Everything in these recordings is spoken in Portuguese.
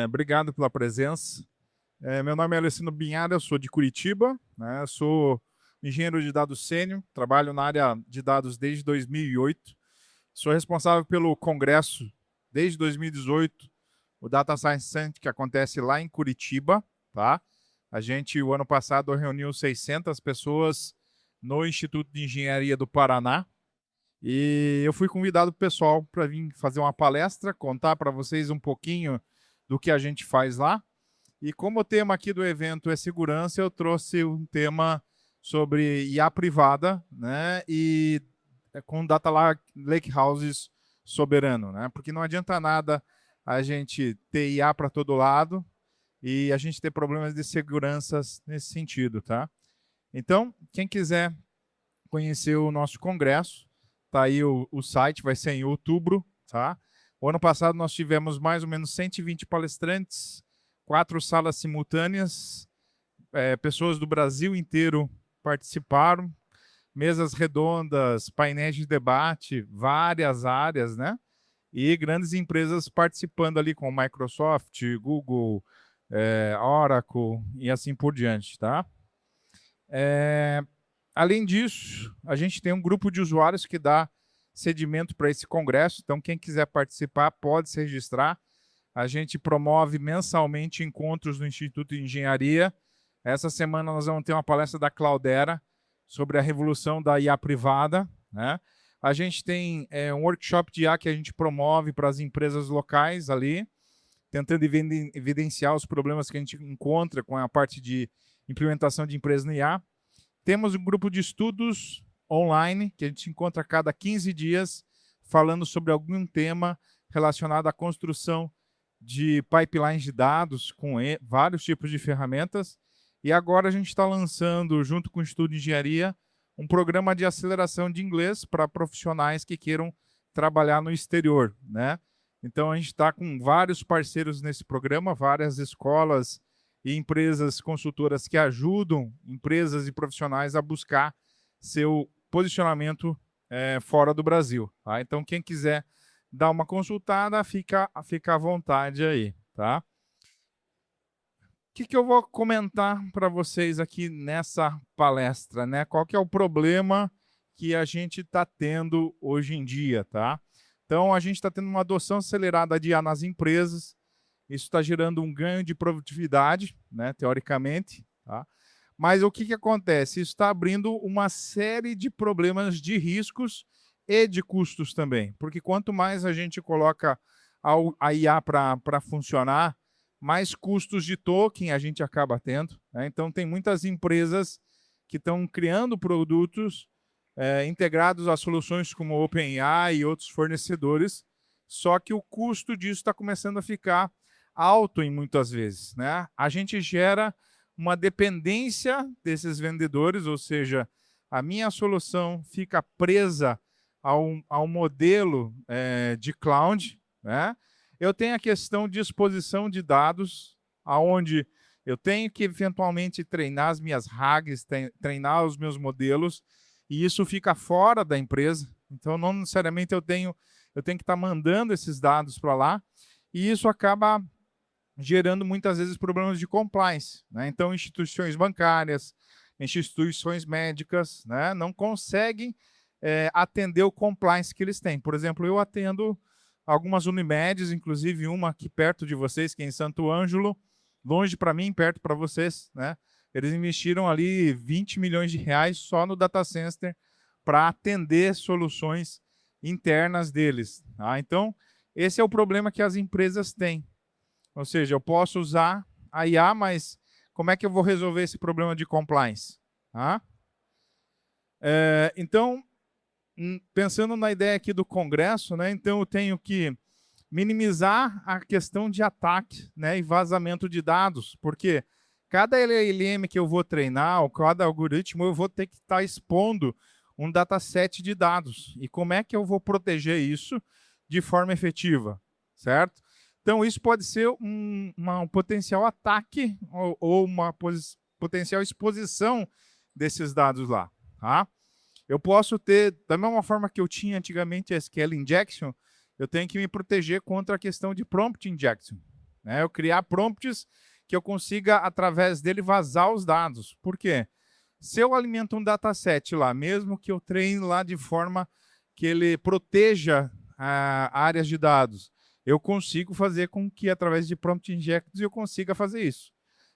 Obrigado pela presença. Meu nome é Alessandro Binhara, eu sou de Curitiba, né? Sou engenheiro de dados sênior, trabalho na área de dados desde 2008. Sou responsável pelo congresso desde 2018, o Data Science Summit, que acontece lá em Curitiba, tá? A gente, o ano passado, reuniu 600 pessoas no Instituto de Engenharia do Paraná. E eu fui convidado pessoal para vir fazer uma palestra, contar para vocês um pouquinho do que a gente faz lá. E como o tema aqui do evento é segurança, eu trouxe um tema sobre IA privada, né? E com data lake houses soberano, né? Porque não adianta nada a gente ter IA para todo lado e a gente ter problemas de segurança nesse sentido, tá? Então, quem quiser conhecer o nosso congresso, tá aí o site, vai ser em outubro, tá? O ano passado nós tivemos mais ou menos 120 palestrantes, 4 salas simultâneas, pessoas do Brasil inteiro participaram, mesas redondas, painéis de debate, várias áreas, né? E grandes empresas participando ali com Microsoft, Google, Oracle e assim por diante, tá? Além disso, a gente tem um grupo de usuários que dá seguimento para esse congresso, então quem quiser participar pode se registrar. A gente promove mensalmente encontros no Instituto de Engenharia. Essa semana nós vamos ter uma palestra da Cloudera sobre a revolução da IA privada, né? A gente tem um workshop de IA que a gente promove para as empresas locais ali, tentando evidenciar os problemas que a gente encontra com a parte de implementação de empresas no IA. Temos um grupo de estudos online, que a gente encontra a cada 15 dias, falando sobre algum tema relacionado à construção de pipelines de dados com vários tipos de ferramentas. E agora a gente está lançando, junto com o Instituto de Engenharia, um programa de aceleração de inglês para profissionais que queiram trabalhar no exterior, né? Então a gente está com vários parceiros nesse programa, várias escolas e empresas consultoras que ajudam empresas e profissionais a buscar seu posicionamento fora do Brasil. Tá? Então, quem quiser dar uma consultada, fica à vontade aí. Tá? O que eu vou comentar para vocês aqui nessa palestra? Né? Qual que é o problema que a gente está tendo hoje em dia? Tá? Então, a gente está tendo uma adoção acelerada de IA nas empresas. Isso está gerando um ganho de produtividade, né, teoricamente. Tá? Mas o que acontece? Isso está abrindo uma série de problemas de riscos e de custos também. Porque quanto mais a gente coloca a IA para funcionar, mais custos de token a gente acaba tendo. Né? Então, tem muitas empresas que estão criando produtos integrados a soluções como OpenAI e outros fornecedores, só que o custo disso está começando a ficar alto em muitas vezes, né? A gente gera uma dependência desses vendedores, ou seja, a minha solução fica presa ao modelo de cloud, né? Eu tenho a questão de exposição de dados, aonde eu tenho que eventualmente treinar as minhas RAGs, treinar os meus modelos, e isso fica fora da empresa. Então, não necessariamente eu tenho que estar mandando esses dados para lá, e isso acaba gerando muitas vezes problemas de compliance. Né? Então, instituições bancárias, instituições médicas, né, não conseguem atender o compliance que eles têm. Por exemplo, eu atendo algumas Unimedes, inclusive uma aqui perto de vocês, que é em Santo Ângelo, longe para mim, perto para vocês. Né? Eles investiram ali 20 milhões de reais só no data center para atender soluções internas deles. Tá? Então, esse é o problema que as empresas têm. Ou seja, eu posso usar a IA, mas como é que eu vou resolver esse problema de compliance? Tá? Então, pensando na ideia aqui do Congresso, né, então eu tenho que minimizar a questão de ataque, né, e vazamento de dados, porque cada LLM que eu vou treinar, ou cada algoritmo, eu vou ter que estar expondo um dataset de dados. E como é que eu vou proteger isso de forma efetiva? Certo? Então, isso pode ser um potencial ataque ou uma potencial exposição desses dados lá. Tá? Eu posso ter, da mesma forma que eu tinha antigamente SQL Injection, eu tenho que me proteger contra a questão de Prompt Injection. né? Eu criar prompts que eu consiga, através dele, vazar os dados. Por quê? Se eu alimento um dataset lá, mesmo que eu treine lá de forma que ele proteja áreas de dados, eu consigo fazer com que, através de prompt injects, eu consiga fazer isso.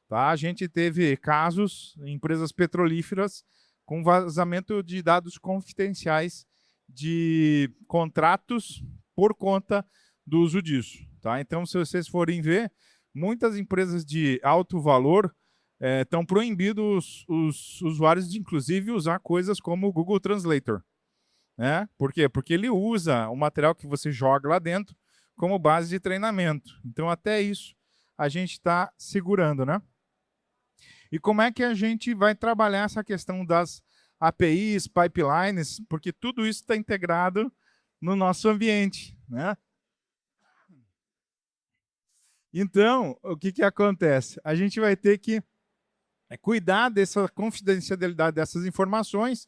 Tá? A gente teve casos em empresas petrolíferas com vazamento de dados confidenciais de contratos por conta do uso disso. Tá? Então, se vocês forem ver, muitas empresas de alto valor estão proibidos os usuários de, inclusive, usar coisas como o Google Translator. Né? Por quê? Porque ele usa o material que você joga lá dentro como base de treinamento. Então, até isso a gente está segurando, né? E como é que a gente vai trabalhar essa questão das APIs, pipelines, porque tudo isso está integrado no nosso ambiente, né? Então, o que acontece? A gente vai ter que cuidar dessa confidencialidade dessas informações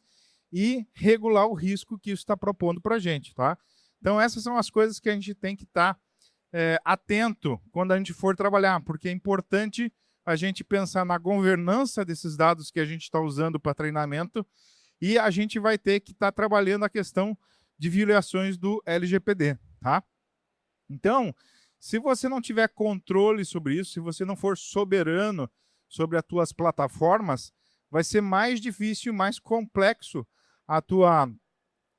e regular o risco que isso está propondo para a gente, tá? Então, essas são as coisas que a gente tem que estar atento quando a gente for trabalhar, porque é importante a gente pensar na governança desses dados que a gente está usando para treinamento e a gente vai ter que estar trabalhando a questão de violações do LGPD, tá? Então, se você não tiver controle sobre isso, se você não for soberano sobre as tuas plataformas, vai ser mais difícil, mais complexo a tua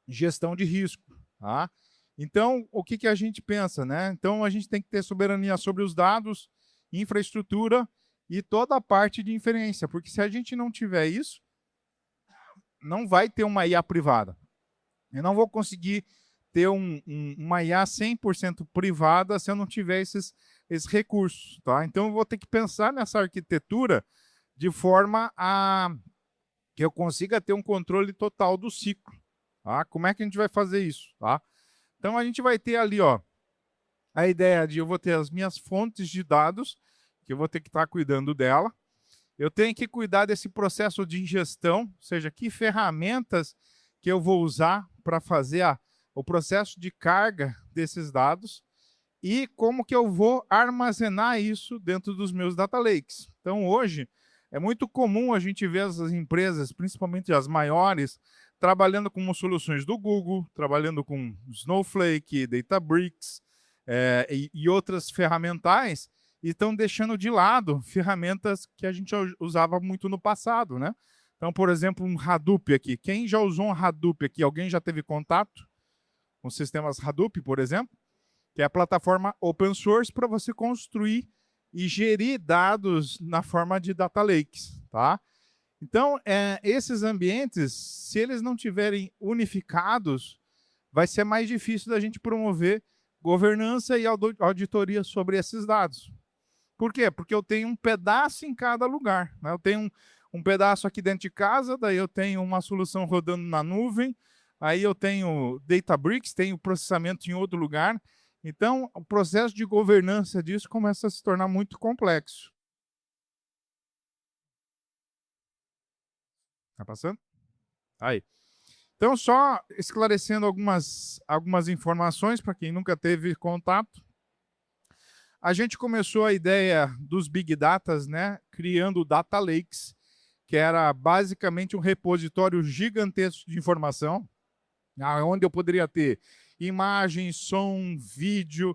gestão de risco, tá? Então, o que a gente pensa, né? Então, a gente tem que ter soberania sobre os dados, infraestrutura e toda a parte de inferência, porque se a gente não tiver isso, não vai ter uma IA privada. Eu não vou conseguir ter uma IA 100% privada se eu não tiver esses recursos, tá? Então, eu vou ter que pensar nessa arquitetura de forma a que eu consiga ter um controle total do ciclo, tá? Como é que a gente vai fazer isso, tá? Então, a gente vai ter ali, ó, a ideia de eu vou ter as minhas fontes de dados, que eu vou ter que estar cuidando dela. Eu tenho que cuidar desse processo de ingestão, ou seja, que ferramentas que eu vou usar para fazer o processo de carga desses dados e como que eu vou armazenar isso dentro dos meus data lakes. Então, hoje, é muito comum a gente ver as empresas, principalmente as maiores, trabalhando com soluções do Google, trabalhando com Snowflake, Databricks e outras ferramentais, e estão deixando de lado ferramentas que a gente usava muito no passado, né? Então, por exemplo, um Hadoop aqui. Quem já usou um Hadoop aqui? Alguém já teve contato com sistemas Hadoop, por exemplo? Que é a plataforma open source para você construir e gerir dados na forma de data lakes, tá? Então, esses ambientes, se eles não tiverem unificados, vai ser mais difícil da gente promover governança e auditoria sobre esses dados. Por quê? Porque eu tenho um pedaço em cada lugar, né? Eu tenho um pedaço aqui dentro de casa, daí eu tenho uma solução rodando na nuvem, aí eu tenho Databricks, tenho processamento em outro lugar. Então, o processo de governança disso começa a se tornar muito complexo. Tá passando? Aí. Então, só esclarecendo algumas informações para quem nunca teve contato. A gente começou a ideia dos Big Datas, né, criando Data Lakes, que era basicamente um repositório gigantesco de informação, onde eu poderia ter imagem, som, vídeo,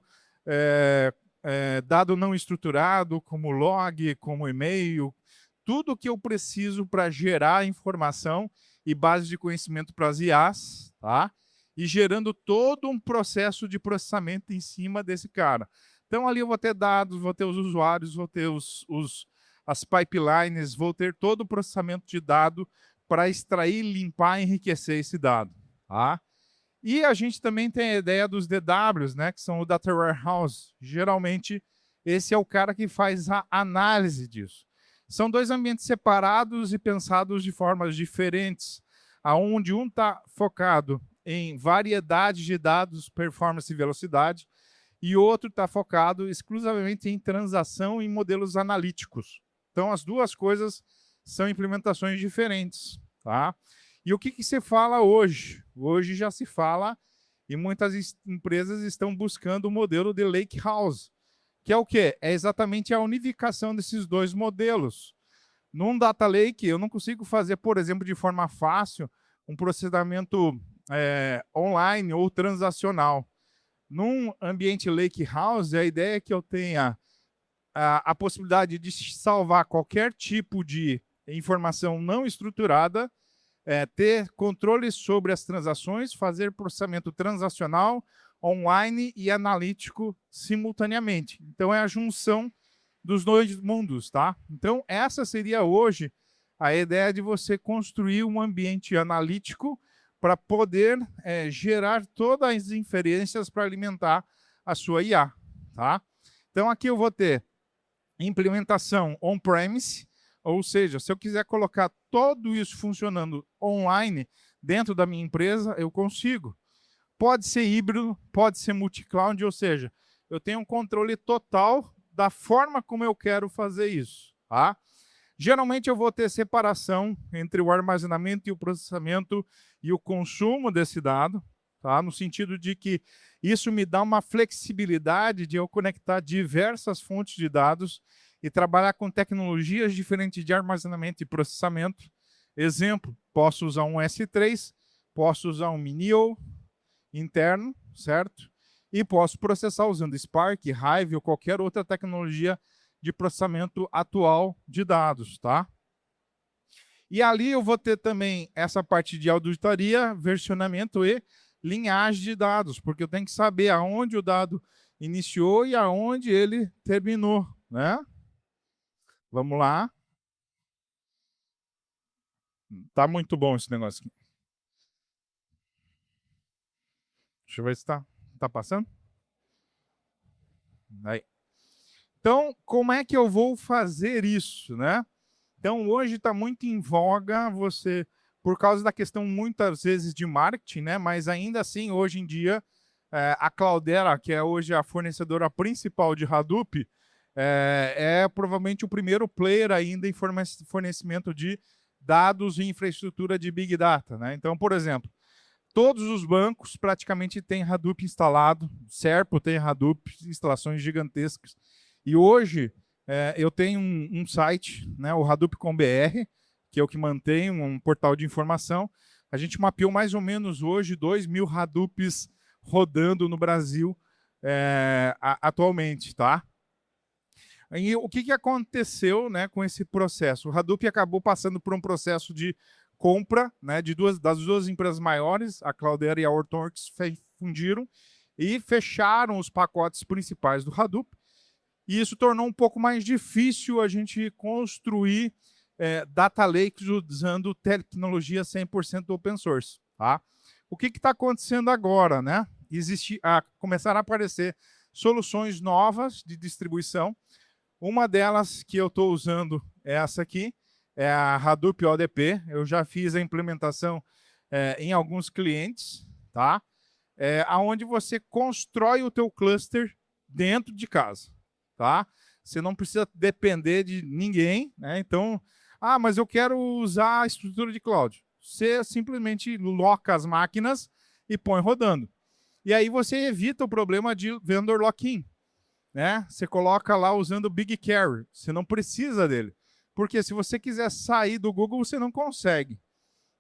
dado não estruturado, como log, como e-mail, tudo que eu preciso para gerar informação e base de conhecimento para as IAs, tá? E gerando todo um processo de processamento em cima desse cara. Então, ali eu vou ter dados, vou ter os usuários, vou ter as pipelines, vou ter todo o processamento de dado para extrair, limpar e enriquecer esse dado. Tá? E a gente também tem a ideia dos DWs, né, que são o Data Warehouse. Geralmente, esse é o cara que faz a análise disso. São dois ambientes separados e pensados de formas diferentes, aonde um está focado em variedade de dados, performance e velocidade, e outro está focado exclusivamente em transação e modelos analíticos. Então, as duas coisas são implementações diferentes. Tá? E o que se fala hoje? Hoje já se fala, e muitas empresas estão buscando o modelo de Lake House, que é o quê? É exatamente a unificação desses dois modelos. Num Data Lake, eu não consigo fazer, por exemplo, de forma fácil, um processamento online ou transacional. Num ambiente Lakehouse, a ideia é que eu tenha a possibilidade de salvar qualquer tipo de informação não estruturada, ter controle sobre as transações, fazer processamento transacional, online e analítico simultaneamente. Então, é a junção dos dois mundos, tá? Então, essa seria hoje a ideia de você construir um ambiente analítico para poder gerar todas as inferências para alimentar a sua IA, tá? Então, aqui eu vou ter implementação on-premise, ou seja, se eu quiser colocar tudo isso funcionando online dentro da minha empresa, eu consigo. Pode ser híbrido, pode ser multi-cloud, ou seja, eu tenho um controle total da forma como eu quero fazer isso, tá? Geralmente eu vou ter separação entre o armazenamento e o processamento e o consumo desse dado, tá? No sentido de que isso me dá uma flexibilidade de eu conectar diversas fontes de dados e trabalhar com tecnologias diferentes de armazenamento e processamento. Exemplo, posso usar um S3, posso usar um Minio interno, certo? E posso processar usando Spark, Hive ou qualquer outra tecnologia de processamento atual de dados, tá? E ali eu vou ter também essa parte de auditoria, versionamento e linhagem de dados, porque eu tenho que saber aonde o dado iniciou e aonde ele terminou, né? Vamos lá. Tá muito bom esse negócio aqui. Deixa eu ver se tá passando. Aí. Então, como é que eu vou fazer isso, né? Então, hoje está muito em voga você, por causa da questão muitas vezes de marketing, né? Mas ainda assim, hoje em dia, a Cloudera, que é hoje a fornecedora principal de Hadoop, é provavelmente o primeiro player ainda em fornecimento de dados e infraestrutura de Big Data, né? Então, por exemplo, todos os bancos praticamente têm Hadoop instalado, Serpo tem Hadoop, instalações gigantescas. E hoje eu tenho um site, né, o Hadoop.com.br, que é o que mantém um portal de informação. A gente mapeou mais ou menos hoje 2.000 Hadoops rodando no Brasil atualmente, tá? E o que aconteceu, né, com esse processo? O Hadoop acabou passando por um processo de compra, né, das duas empresas maiores, a Cloudera e a Hortonworks, fundiram e fecharam os pacotes principais do Hadoop. E isso tornou um pouco mais difícil a gente construir data lakes usando tecnologia 100% open source. Tá? O que está acontecendo agora? Né? Começaram a aparecer soluções novas de distribuição. Uma delas que eu estou usando é essa aqui, é a Hadoop ODP. Eu já fiz a implementação em alguns clientes, tá? Onde você constrói o teu cluster dentro de casa. Tá? Você não precisa depender de ninguém, né? Então, mas eu quero usar a estrutura de cloud. Você simplesmente loca as máquinas e põe rodando. E aí você evita o problema de vendor lock-in, né? Você coloca lá usando o BigQuery. Você não precisa dele. Porque se você quiser sair do Google, você não consegue.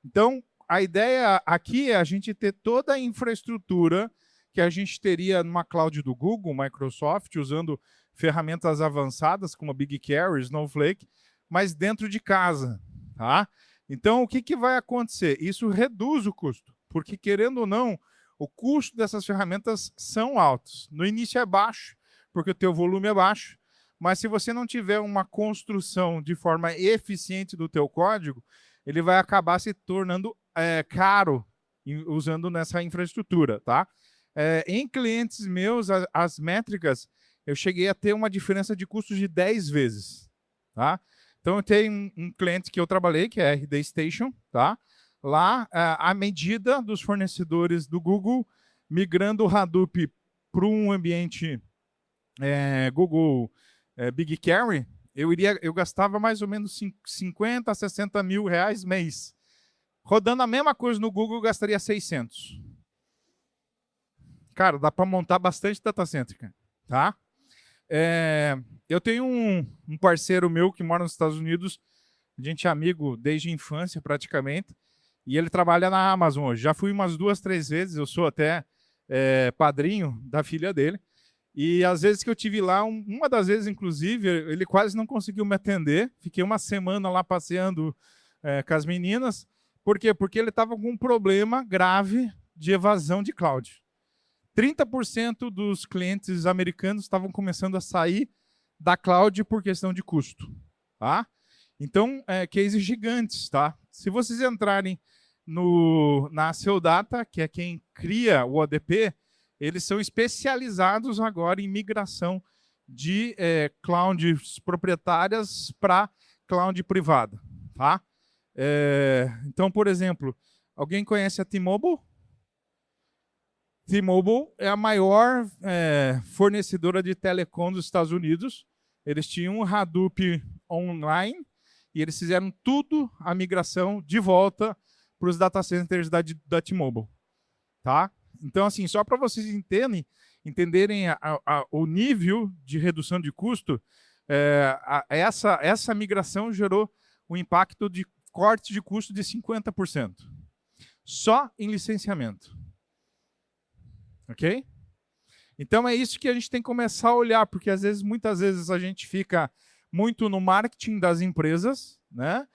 Então, a ideia aqui é a gente ter toda a infraestrutura que a gente teria numa cloud do Google, Microsoft, usando ferramentas avançadas como a BigQuery, Snowflake, mas dentro de casa, tá? Então, o que vai acontecer? Isso reduz o custo, porque, querendo ou não, o custo dessas ferramentas são altos. No início é baixo, porque o teu volume é baixo, mas se você não tiver uma construção de forma eficiente do teu código, ele vai acabar se tornando caro usando nessa infraestrutura, tá? Em clientes meus, as métricas, eu cheguei a ter uma diferença de custos de 10 vezes. Tá? Então, eu tenho um cliente que eu trabalhei, que é a RD Station. Tá? Lá, a medida dos fornecedores do Google, migrando o Hadoop para um ambiente Google BigQuery, eu gastava mais ou menos 50 a 60 mil reais mês. Rodando a mesma coisa no Google, eu gastaria 600. Cara, dá para montar bastante data center, tá? Eu tenho um parceiro meu que mora nos Estados Unidos, a gente é amigo desde a infância praticamente, e ele trabalha na Amazon hoje. Já fui umas 2, 3 vezes, eu sou até padrinho da filha dele. E às vezes que eu tive lá, uma das vezes, inclusive, ele quase não conseguiu me atender. Fiquei uma semana lá passeando com as meninas. Por quê? Porque ele estava com um problema grave de evasão de cloud. 30% dos clientes americanos estavam começando a sair da cloud por questão de custo. Tá? Então, cases gigantes. Tá? Se vocês entrarem na Seudata, que é quem cria o ODP, eles são especializados agora em migração de clouds proprietárias para cloud privada. Tá? Então, por exemplo, alguém conhece a T-Mobile? T-Mobile é a maior fornecedora de telecom dos Estados Unidos. Eles tinham um Hadoop online e eles fizeram tudo a migração de volta para os data centers da T-Mobile. Tá? Então, assim, só para vocês entenderem o nível de redução de custo, essa migração gerou um impacto de corte de custo de 50%. Só em licenciamento. Ok? Então, é isso que a gente tem que começar a olhar, porque muitas vezes a gente fica muito no marketing das empresas, né?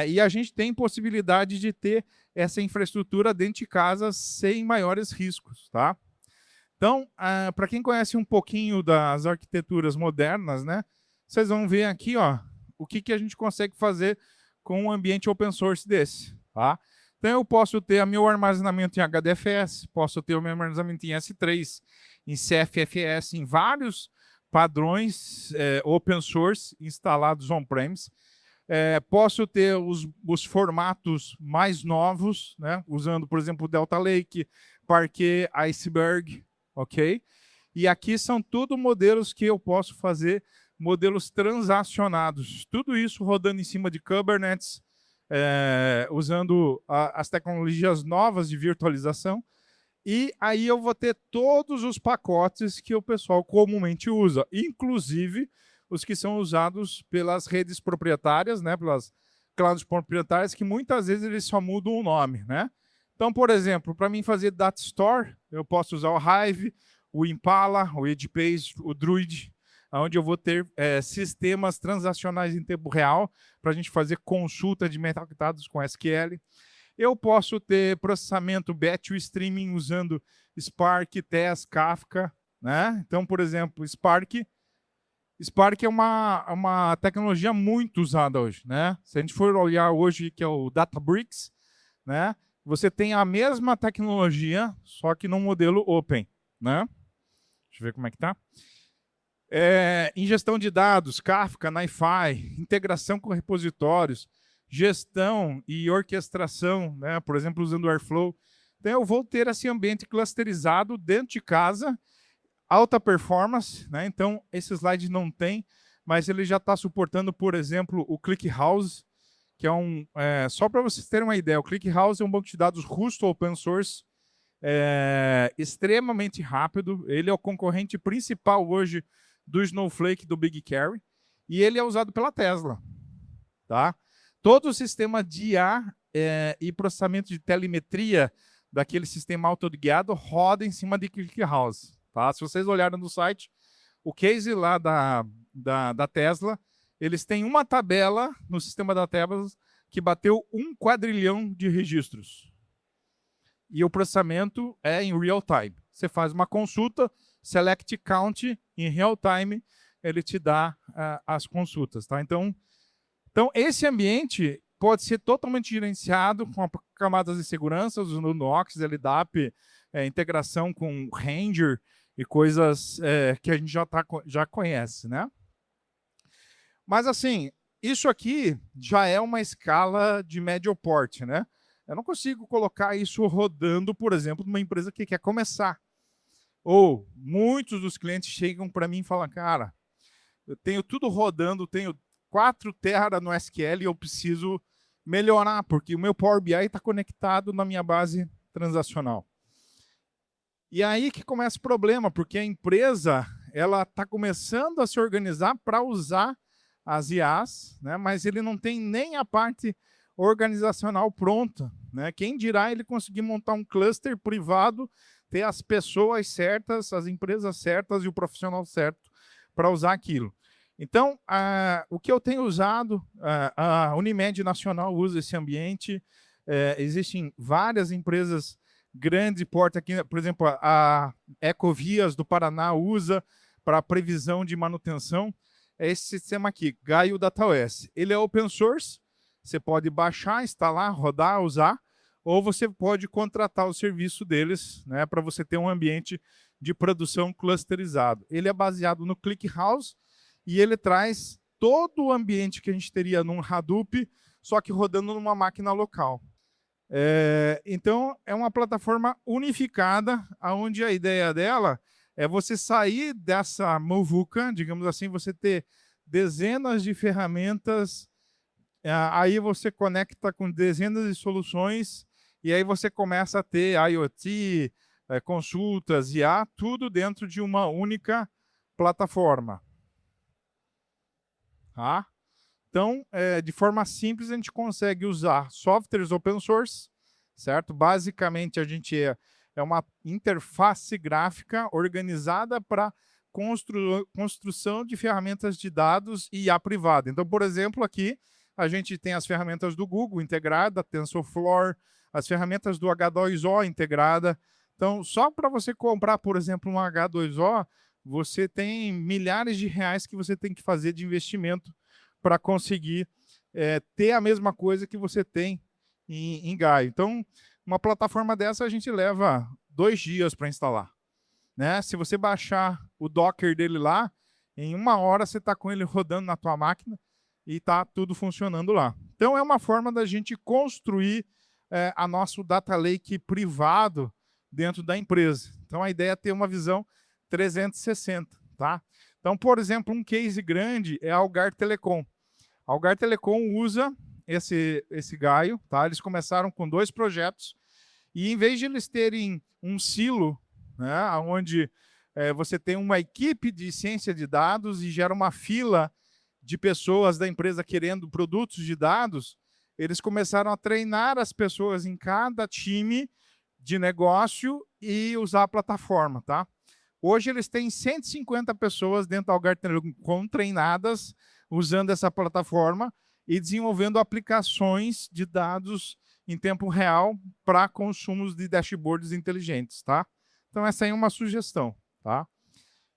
E a gente tem possibilidade de ter essa infraestrutura dentro de casa sem maiores riscos, tá? Então, para quem conhece um pouquinho das arquiteturas modernas, né, vocês vão ver aqui, ó, o que a gente consegue fazer com um ambiente open source desse, tá? Então, eu posso ter meu armazenamento em HDFS, posso ter o meu armazenamento em S3, em CFFS, em vários padrões open source instalados on-premise. Posso ter os formatos mais novos, né? Usando, por exemplo, Delta Lake, Parquet, Iceberg, ok? E aqui são tudo modelos que eu posso fazer, modelos transacionados. Tudo isso rodando em cima de Kubernetes, usando as tecnologias novas de virtualização. E aí eu vou ter todos os pacotes que o pessoal comumente usa, inclusive os que são usados pelas redes proprietárias, né, pelas clouds proprietárias, que muitas vezes eles só mudam o nome, né? Então, por exemplo, para mim fazer Data Store, eu posso usar o Hive, o Impala, o EdgePage, o Druid, onde eu vou ter sistemas transacionais em tempo real para a gente fazer consulta de metadados com SQL. Eu posso ter processamento batch streaming usando Spark, Tez, Kafka, né? Então, por exemplo, Spark é uma tecnologia muito usada hoje, né? Se a gente for olhar hoje, que é o Databricks, né? Você tem a mesma tecnologia, só que num modelo open, né? Deixa eu ver como é que tá. Ingestão de dados, Kafka, NiFi, integração com repositórios, gestão e orquestração, né? Por exemplo, usando o Airflow. Então, eu vou ter esse ambiente clusterizado dentro de casa, alta performance, né? Então, esse slide não tem, mas ele já está suportando, por exemplo, o ClickHouse, que é só para vocês terem uma ideia, o ClickHouse é um banco de dados russo open source, extremamente rápido. Ele é o concorrente principal hoje do Snowflake, do BigQuery, e ele é usado pela Tesla. Tá? Todo o sistema de IA e processamento de telemetria daquele sistema autoguiado roda em cima de ClickHouse. Tá? Se vocês olharem no site, o case lá da Tesla, eles têm uma tabela no sistema da Tesla que bateu 1 quadrilhão de registros. E o processamento é em real time. Você faz uma consulta, select count, em real time, ele te dá as consultas. Tá? Então, esse ambiente pode ser totalmente gerenciado com camadas de segurança, usando Nox, LDAP, integração com Ranger e coisas que a gente já conhece, né? Mas, assim, isso aqui já é uma escala de médio porte, né? Eu não consigo colocar isso rodando, por exemplo, numa empresa que quer começar. Ou muitos dos clientes chegam para mim e falam, cara, eu tenho tudo rodando, tenho 4 tera no SQL e eu preciso melhorar, porque o meu Power BI está conectado na minha base transacional. E aí que começa o problema, porque a empresa ela está começando a se organizar para usar as IAs, né? Mas ele não tem nem a parte organizacional pronta, né? Quem dirá ele conseguir montar um cluster privado, ter as pessoas certas, as empresas certas e o profissional certo para usar aquilo. Então, o que eu tenho usado, a Unimed Nacional usa esse ambiente, existem várias empresas grandes de porte aqui, por exemplo, a Ecovias do Paraná usa para previsão de manutenção, é esse sistema aqui, Gaio DataOS. Ele é open source, você pode baixar, instalar, rodar, usar, ou você pode contratar o serviço deles, né, para você ter um ambiente de produção clusterizado. Ele é baseado no ClickHouse e ele traz todo o ambiente que a gente teria num Hadoop, só que rodando numa máquina local. Então, é uma plataforma unificada, onde a ideia dela é você sair dessa muvuca, digamos assim, você ter dezenas de ferramentas, aí você conecta com dezenas de soluções, e aí você começa a ter IoT, consultas, IA, tudo dentro de uma única plataforma. Tá? Então, de forma simples, a gente consegue usar softwares open source, certo? Basicamente, a gente é uma interface gráfica organizada para construção de ferramentas de dados e IA privada. Então, por exemplo, aqui a gente tem as ferramentas do Google integrada, TensorFlow, as ferramentas do H2O integrada. Então, só para você comprar, por exemplo, um H2O, você tem milhares de reais que você tem que fazer de investimento para conseguir ter a mesma coisa que você tem em Gaio. Então, uma plataforma dessa a gente leva 2 dias para instalar. Né? Se você baixar o Docker dele lá, em 1 hora você está com ele rodando na tua máquina e está tudo funcionando lá. Então, é uma forma da gente construir a nosso data lake privado dentro da empresa. Então, a ideia é ter uma visão 360. Tá? Então, por exemplo, um case grande é a Algar Telecom. A Algar Telecom usa esse Gaio. Tá? Eles começaram com 2 projetos e, em vez de eles terem um silo, né, onde você tem uma equipe de ciência de dados e gera uma fila de pessoas da empresa querendo produtos de dados, eles começaram a treinar as pessoas em cada time de negócio e usar a plataforma. Tá? Hoje eles têm 150 pessoas dentro da Algar Telecom treinadas usando essa plataforma e desenvolvendo aplicações de dados em tempo real para consumos de dashboards inteligentes. Tá? Então, essa aí é uma sugestão. Tá?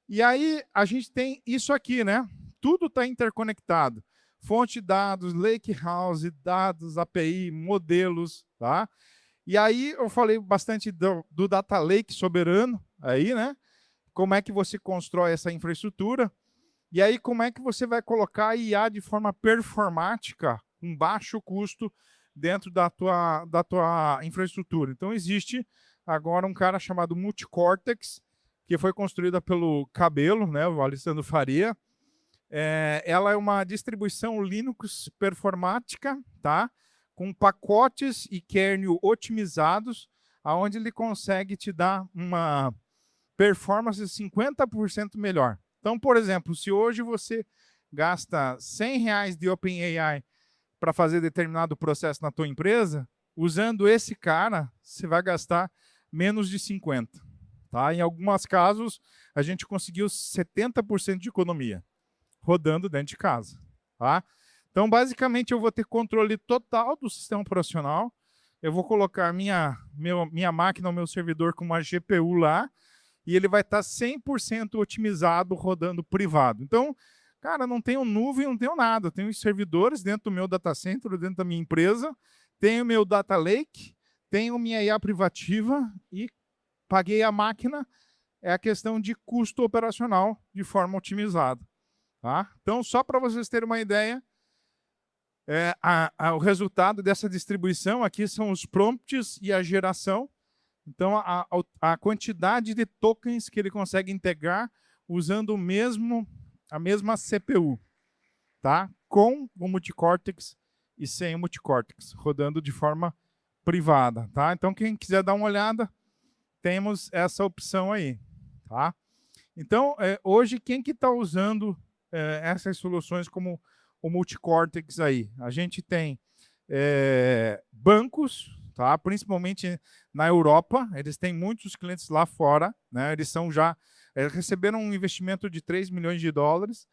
E aí, a gente tem isso aqui, né? Tudo está interconectado. Fonte de dados, lakehouse, dados, API, modelos. Tá? E aí, eu falei bastante do Data Lake soberano, aí, né? Como é que você constrói essa infraestrutura. E aí, como é que você vai colocar a IA de forma performática, com baixo custo, dentro da tua infraestrutura. Então, existe agora um cara chamado Multicortex, que foi construída pelo Cabelo, né, o Alessandro Faria. Ela é uma distribuição Linux performática, tá? Com pacotes e kernel otimizados, onde ele consegue te dar uma performance 50% melhor. Então, por exemplo, se hoje você gasta R$100 de OpenAI para fazer determinado processo na tua empresa, usando esse cara, você vai gastar menos de 50. Tá? Em alguns casos, a gente conseguiu 70% de economia, rodando dentro de casa. Tá? Então, basicamente, eu vou ter controle total do sistema operacional, eu vou colocar minha máquina, o meu servidor com uma GPU lá, e ele vai estar 100% otimizado, rodando privado. Então, cara, não tenho nuvem, não tenho nada. Eu tenho os servidores dentro do meu data center, dentro da minha empresa, tenho meu data lake, tenho minha IA privativa e paguei a máquina. É a questão de custo operacional de forma otimizada. Tá? Então, só para vocês terem uma ideia, o resultado dessa distribuição aqui são os prompts e a geração. Então, a quantidade de tokens que ele consegue integrar usando a mesma CPU, tá? Com o Multicortex e sem o Multicortex, rodando de forma privada. Tá? Então, quem quiser dar uma olhada, temos essa opção aí. Tá? Então, hoje, quem que está usando essas soluções como o Multicortex aí? A gente tem bancos, tá? Principalmente na Europa, eles têm muitos clientes lá fora, né? Eles receberam um investimento de 3 milhões de dólares.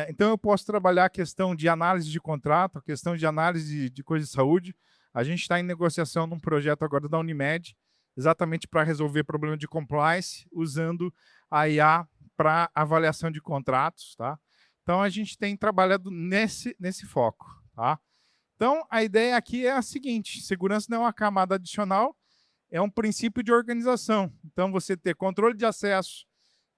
Então, eu posso trabalhar a questão de análise de contrato, a questão de análise de coisa de saúde. A gente está em negociação num projeto agora da Unimed, exatamente para resolver problema de compliance, usando a IA para avaliação de contratos, tá? Então, a gente tem trabalhado nesse foco, tá? Então, a ideia aqui é a seguinte: segurança não é uma camada adicional, é um princípio de organização. Então, você ter controle de acesso,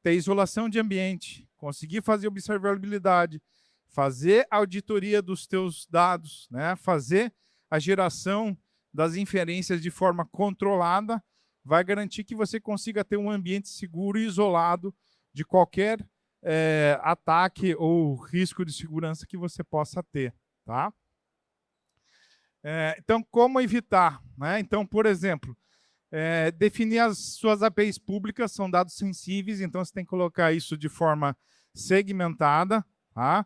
ter isolação de ambiente, conseguir fazer observabilidade, fazer auditoria dos teus dados, né? Fazer a geração das inferências de forma controlada, vai garantir que você consiga ter um ambiente seguro e isolado de qualquer ataque ou risco de segurança que você possa ter, tá? Então, como evitar? Né? Então, por exemplo, definir as suas APIs públicas, são dados sensíveis, então você tem que colocar isso de forma segmentada, tá?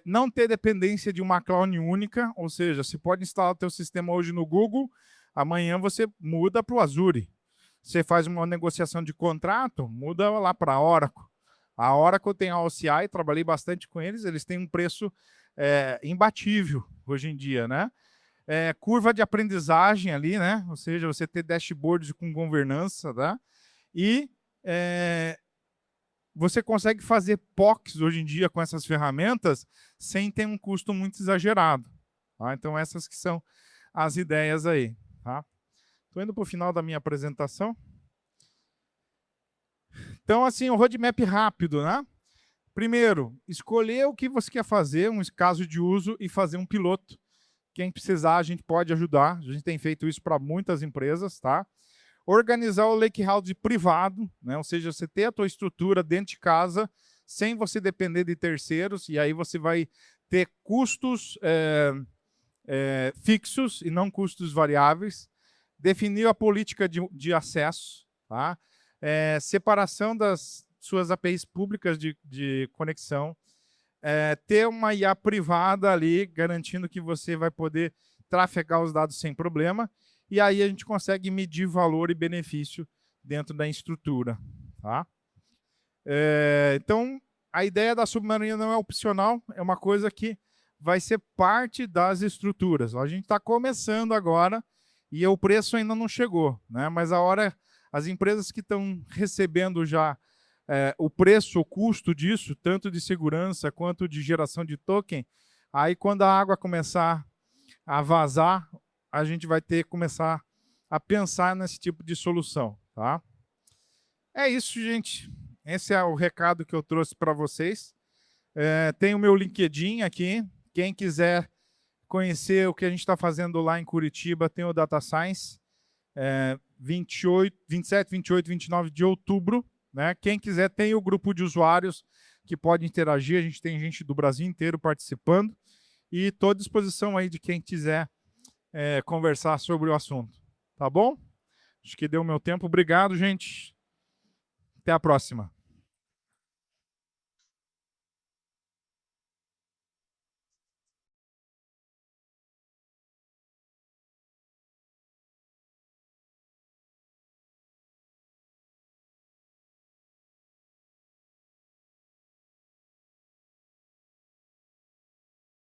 Não ter dependência de uma cloud única, ou seja, você pode instalar o teu sistema hoje no Google, amanhã você muda para o Azure. Você faz uma negociação de contrato, muda lá para a Oracle. A Oracle tem a OCI, trabalhei bastante com eles têm um preço imbatível hoje em dia, né? Curva de aprendizagem ali, né? Ou seja, você ter dashboards com governança, tá? E você consegue fazer POCs hoje em dia com essas ferramentas sem ter um custo muito exagerado. Tá? Então, essas que são as ideias aí. Tá? Estou indo para o final da minha apresentação. Então, assim, o roadmap rápido, né? Primeiro, escolher o que você quer fazer, um caso de uso, e fazer um piloto. Quem precisar, a gente pode ajudar. A gente tem feito isso para muitas empresas, tá? Organizar o lakehouse privado, né? Ou seja, você ter a tua estrutura dentro de casa, sem você depender de terceiros, e aí você vai ter custos fixos e não custos variáveis. Definir a política de acesso, tá? Separação das suas APIs públicas de conexão, ter uma IA privada ali, garantindo que você vai poder trafegar os dados sem problema, e aí a gente consegue medir valor e benefício dentro da estrutura. Tá? Então, a ideia da submarina não é opcional, é uma coisa que vai ser parte das estruturas. A gente está começando agora e o preço ainda não chegou, né? Mas as empresas que estão recebendo já o preço, o custo disso, tanto de segurança quanto de geração de token, aí quando a água começar a vazar, a gente vai ter que começar a pensar nesse tipo de solução. Tá? É isso, gente. Esse é o recado que eu trouxe para vocês. Tem o meu LinkedIn aqui. Quem quiser conhecer o que a gente está fazendo lá em Curitiba, tem o Data Science, 27, 28, 29 de outubro. Né? Quem quiser, tem o grupo de usuários que pode interagir. A gente tem gente do Brasil inteiro participando. E estou à disposição aí de quem quiser conversar sobre o assunto. Tá bom? Acho que deu meu tempo. Obrigado, gente. Até a próxima.